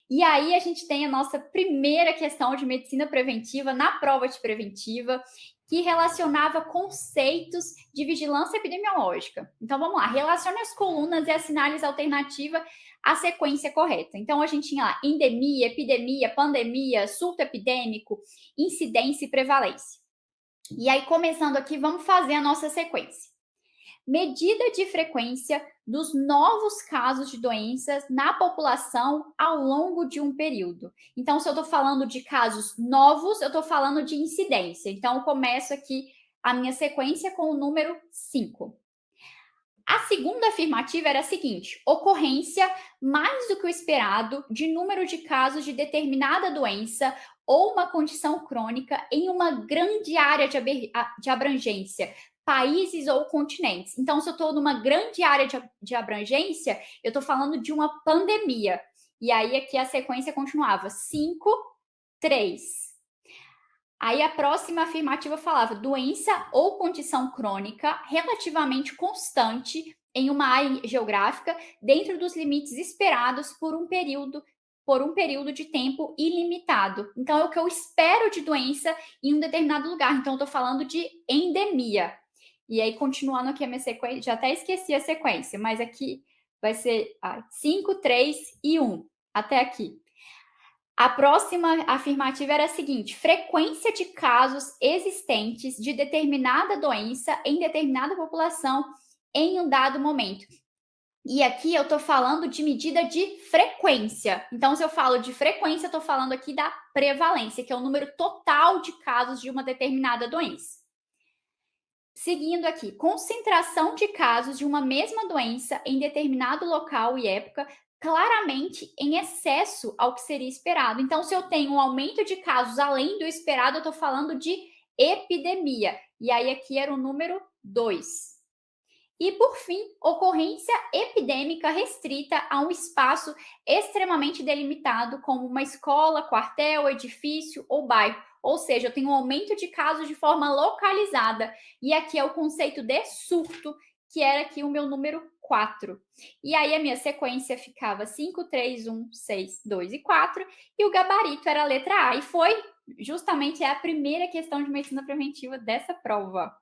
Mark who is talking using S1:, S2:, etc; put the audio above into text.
S1: E aí a gente tem a nossa primeira questão de medicina preventiva na prova de preventiva, que relacionava conceitos de vigilância epidemiológica. Então vamos lá, relacione as colunas e assinale a alternativa à sequência correta. Então a gente tinha lá endemia, epidemia, pandemia, surto epidêmico, incidência e prevalência. E aí, começando aqui, vamos fazer a nossa sequência. Medida de frequência dos novos casos de doenças na população ao longo de um período. Então, se eu estou falando de casos novos, eu estou falando de incidência. Então, eu começo aqui a minha sequência com o número 5. A segunda afirmativa era a seguinte: ocorrência mais do que o esperado de número de casos de determinada doença ou uma condição crônica em uma grande área de abrangência, países ou continentes. Então, se eu estou numa grande área de abrangência, eu estou falando de uma pandemia. E aí, aqui a sequência continuava: 5, 3. Aí a próxima afirmativa falava doença ou condição crônica relativamente constante em uma área geográfica dentro dos limites esperados por um período de tempo ilimitado. Então é o que eu espero de doença em um determinado lugar. Então eu estou falando de endemia. E aí continuando aqui a minha sequência, já até esqueci a sequência, mas aqui vai ser 5, 3 e 1. Até aqui. A próxima afirmativa era a seguinte: frequência de casos existentes de determinada doença em determinada população em um dado momento. E aqui eu estou falando de medida de frequência. Então, se eu falo de frequência, eu estou falando aqui da prevalência, que é o número total de casos de uma determinada doença. Seguindo aqui, concentração de casos de uma mesma doença em determinado local e época, claramente em excesso ao que seria esperado. Então, se eu tenho um aumento de casos além do esperado, eu estou falando de epidemia. E aí, aqui era o número 2. E, por fim, ocorrência epidêmica restrita a um espaço extremamente delimitado, como uma escola, quartel, edifício ou bairro. Ou seja, eu tenho um aumento de casos de forma localizada. E aqui é o conceito de surto, que era aqui o meu número 4. E aí a minha sequência ficava 5, 3, 1, 6, 2 e 4. E o gabarito era a letra A. E foi justamente a primeira questão de medicina preventiva dessa prova.